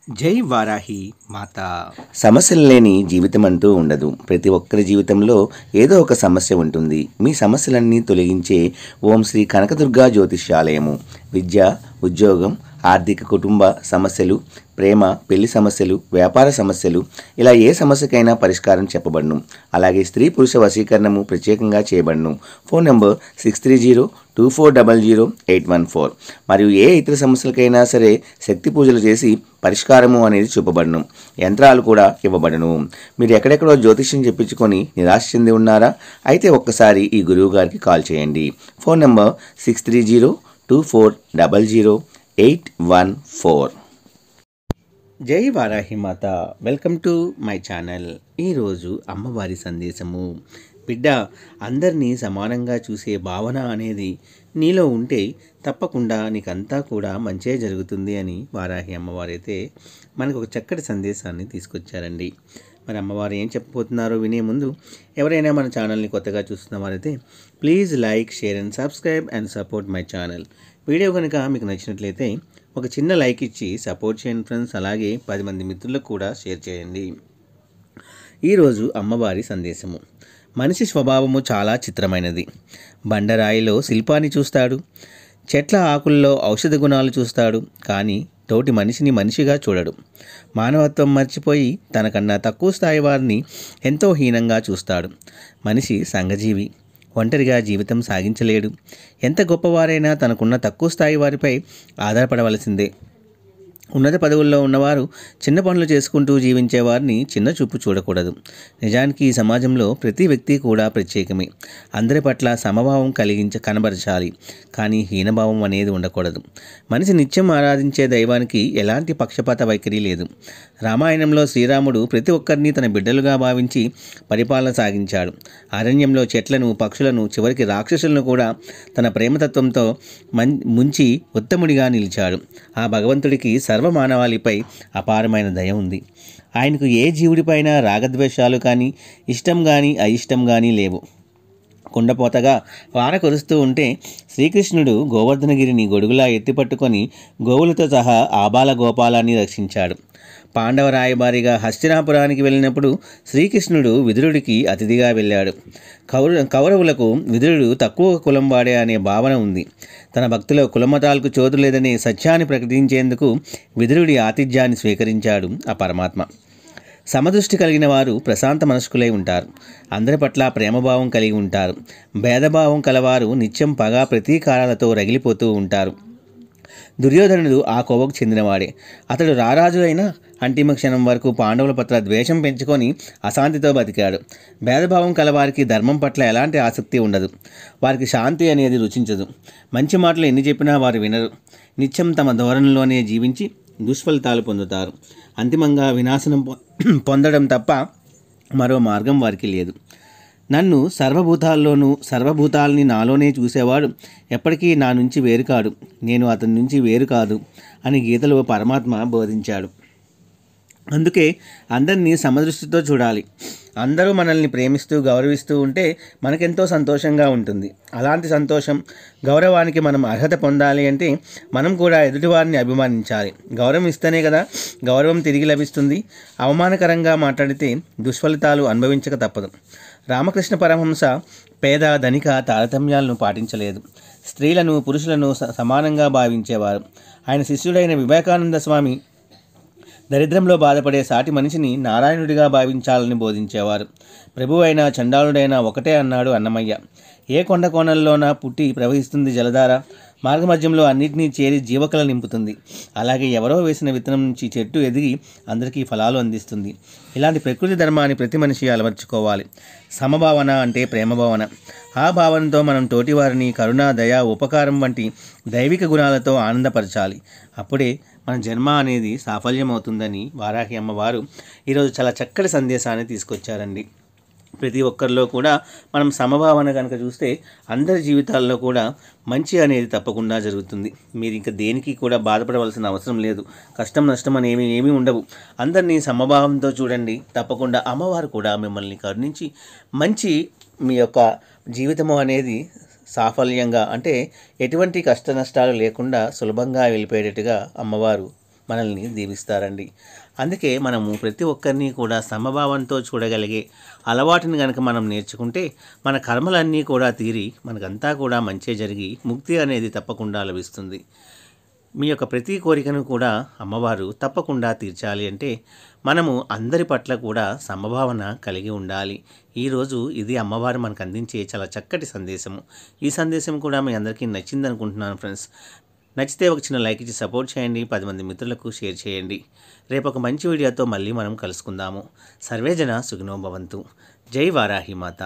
జై వారాహి మాత. సమస్యలు లేని జీవితం అంటూ ఉండదు. ప్రతి ఒక్కరి జీవితంలో ఏదో ఒక సమస్య ఉంటుంది. మీ సమస్యలన్నీ తొలగించే ఓం శ్రీ కనకదుర్గా జ్యోతిష్యాలయము. విద్య, ఉద్యోగం, ఆర్థిక, కుటుంబ సమస్యలు, ప్రేమ, పెళ్లి సమస్యలు, వ్యాపార సమస్యలు, ఇలా ఏ సమస్యకైనా పరిష్కారం చెప్పబడును. అలాగే స్త్రీ పురుష వశీకరణము ప్రత్యేకంగా చేయబడును. Phone number 6302400814. మరియు ఏ ఇతర సమస్యలకైనా సరే శక్తి పూజలు చేసి పరిష్కారము అనేది చూపబడును. యంత్రాలు కూడా ఇవ్వబడును. మీరు ఎక్కడెక్కడో జ్యోతిష్యం చెప్పించుకొని నిరాశ చెంది ఉన్నారా? అయితే ఒక్కసారి ఈ గురువు గారికి కాల్ చేయండి. Phone number 6302400814. జై వారాహి మాత. Welcome to my channel. ఈరోజు అమ్మవారి సందేశము. బిడ్డ, అందరినీ సమానంగా చూసే భావన అనేది నీలో ఉంటే తప్పకుండా నీకంతా కూడా మంచే జరుగుతుంది అని వారాహి అమ్మవారైతే మనకు ఒక చక్కటి సందేశాన్ని తీసుకొచ్చారండి. మరి అమ్మవారు ఏం చెప్పబోతున్నారో వినే ముందు ఎవరైనా మన ఛానల్ని కొత్తగా చూస్తున్న వారైతే please like, share and subscribe and support my channel. Video కనుక మీకు నచ్చినట్లయితే ఒక చిన్న లైక్ ఇచ్చి సపోర్ట్ చేయండి ఫ్రెండ్స్. అలాగే 10 మంది మిత్రులకు కూడా షేర్ చేయండి. ఈరోజు అమ్మవారి సందేశము. మనిషి స్వభావము చాలా చిత్రమైనది. బండరాయిలో శిల్పాన్ని చూస్తాడు, చెట్ల ఆకుల్లో ఔషధ గుణాలు చూస్తాడు, కానీ తోటి మనిషిని మనిషిగా చూడడు. మానవత్వం మర్చిపోయి తనకన్నా తక్కువ స్థాయి వారిని ఎంతో హీనంగా చూస్తాడు. మనిషి సంఘజీవి. ఒంటరిగా జీవితం సాగించలేడు. ఎంత గొప్పవారైనా తనకున్న తక్కువ స్థాయి వారిపై ఆధారపడవలసిందే. ఉన్నత పదవుల్లో ఉన్నవారు చిన్న పనులు చేసుకుంటూ జీవించే వారిని చిన్న చూపు చూడకూడదు. నిజానికి ఈ సమాజంలో ప్రతి వ్యక్తి కూడా ప్రత్యేకమే. అందరి పట్ల సమభావం కనబరచాలి, కానీ హీనభావం అనేది ఉండకూడదు. మనిషి నిత్యం ఆరాధించే దైవానికి ఎలాంటి పక్షపాత వైఖరి లేదు. రామాయణంలో శ్రీరాముడు ప్రతి ఒక్కరిని తన బిడ్డలుగా భావించి పరిపాలన సాగించాడు. అరణ్యంలో చెట్లను, పక్షులను, చివరికి రాక్షసులను కూడా తన ప్రేమతత్వంతో ముంచి ఉత్తముడిగా నిలిచాడు. ఆ భగవంతుడికి సర్వమానవాళిపై అపారమైన దయ ఉంది. ఆయనకు ఏ జీవుడిపైన రాగద్వేషాలు కానీ, ఇష్టం కానీ, అయిష్టం కానీ లేవు. కుండపోతగా వాన కురుస్తూ ఉంటే శ్రీకృష్ణుడు గోవర్ధనగిరిని గొడుగులా ఎత్తిపట్టుకొని గోవులతో సహా ఆబాల గోపాలాన్ని రక్షించాడు. పాండవ రాయబారిగా హస్తినాపురానికి వెళ్ళినప్పుడు శ్రీకృష్ణుడు విదురుడికి అతిథిగా వెళ్ళాడు. కౌరవులకు విదురుడు తక్కువ కులం వాడే అనే భావన ఉంది. తన భక్తుల కులమతాలకు చోటు లేదనే సత్యాన్ని ప్రకటించేందుకు విదురుడి ఆతిథ్యాన్ని స్వీకరించాడు ఆ పరమాత్మ. సమదృష్టి కలిగిన వారు ప్రశాంత మనస్కులై ఉంటారు. అందరి పట్ల ప్రేమభావం కలిగి ఉంటారు. భేదభావం కలవారు నిత్యం పగ, ప్రతీకారాలతో రగిలిపోతూ ఉంటారు. దుర్యోధనుడు ఆ కోవకు చెందినవాడే. అతడు రారాజు అయినా అంతిమ క్షణం వరకు పాండవుల పట్ల ద్వేషం పెంచుకొని అశాంతితో బతికాడు. భేదభావం కలవారికి ధర్మం పట్ల ఎలాంటి ఆసక్తి ఉండదు. వారికి శాంతి అనేది రుచించదు. మంచి మాటలు ఎన్ని చెప్పినా వారు వినరు. నిత్యం తమ ధోరణిలోనే జీవించి దుష్ఫలితాలు పొందుతారు. అంతిమంగా వినాశనం పొందడం తప్ప మరో మార్గం వారికి లేదు. నన్ను సర్వభూతాల్ని నాలోనే చూసేవాడు ఎప్పటికీ నా నుంచి వేరు కాడు, నేను అతని నుంచి వేరు కాదు అని గీతలో పరమాత్మ బోధించాడు. అందుకే అందరినీ సమదృష్టితో చూడాలి. అందరూ మనల్ని ప్రేమిస్తూ, గౌరవిస్తూ ఉంటే మనకెంతో సంతోషంగా ఉంటుంది. అలాంటి సంతోషం, గౌరవానికి మనం అర్హత పొందాలి అంటే మనం కూడా ఎదుటివారిని అభిమానించాలి. గౌరవం ఇస్తేనే కదా గౌరవం తిరిగి లభిస్తుంది. అవమానకరంగా మాట్లాడితే దుష్ఫలితాలు అనుభవించక తప్పదు. రామకృష్ణ పరమహంస పేద, ధనిక తారతమ్యాలను పాటించలేదు. స్త్రీలను, పురుషులను సమానంగా భావించేవారు. ఆయన శిష్యుడైన వివేకానంద స్వామి దరిద్రంలో బాధపడే సాటి మనిషిని నారాయణుడిగా భావించాలని బోధించేవారు. ప్రభువైనా చండాలుడైనా ఒకటే అన్నాడు అన్నమయ్య. ఏ కొండ కోణంలోనా పుట్టి ప్రవహిస్తుంది జలధార, మార్గమధ్యంలో అన్నింటినీ చేరి జీవకళ నింపుతుంది. అలాగే ఎవరో వేసిన విత్తనం నుంచి చెట్టు ఎదిగి అందరికీ ఫలాలు అందిస్తుంది. ఇలాంటి ప్రకృతి ధర్మాన్ని ప్రతి మనిషి అలవర్చుకోవాలి. సమభావన అంటే ప్రేమభావన. ఆ భావనతో మనం తోటివారిని కరుణ, దయ, ఉపకారం వంటి దైవిక గుణాలతో ఆనందపరచాలి. అప్పుడే మన జన్మ అనేది సాఫల్యమవుతుందని వారాహి అమ్మవారు ఈరోజు చాలా చక్కటి సందేశాన్ని తీసుకొచ్చారండి. ప్రతి ఒక్కరిలో కూడా మనం సమభావన కనుక చూస్తే అందరి జీవితాల్లో కూడా మంచి అనేది తప్పకుండా జరుగుతుంది. మీరు ఇంకా దేనికి కూడా బాధపడవలసిన అవసరం లేదు. కష్టం, నష్టం అనేవి ఏమీ ఉండవు. అందరినీ సమభావంతో చూడండి. తప్పకుండా అమ్మవారు కూడా మిమ్మల్ని కరుణించి మంచి మీ యొక్క జీవితము అనేది సాఫల్యంగా, అంటే ఎటువంటి కష్ట నష్టాలు లేకుండా సులభంగా వెళ్ళిపోయేటట్టుగా అమ్మవారు మనల్ని దీవిస్తారండి. అందుకే మనము ప్రతి ఒక్కరిని కూడా సమభావంతో చూడగలిగే అలవాటుని కనుక మనం నేర్చుకుంటే మన కర్మలన్నీ కూడా తీరి మనకంతా కూడా మంచి జరిగి ముక్తి అనేది తప్పకుండా లభిస్తుంది. మీ యొక్క ప్రతి కోరికను కూడా అమ్మవారు తప్పకుండా తీర్చాలి అంటే మనము అందరి పట్ల కూడా సమభావన కలిగి ఉండాలి. ఈరోజు ఇది అమ్మవారు మనకు అందించే చాలా చక్కటి సందేశము. ఈ సందేశం కూడా మీ అందరికీ నచ్చింది అనుకుంటున్నాను ఫ్రెండ్స్. నచ్చితే ఒక చిన్న లైక్ ఇచ్చి సపోర్ట్ చేయండి. 10 మంది మిత్రులకు షేర్ చేయండి. రేపు ఒక మంచి వీడియోతో మళ్ళీ మనం కలుసుకుందాము. సర్వేజన సుఖినో భవంతు. జై వారాహి మాత.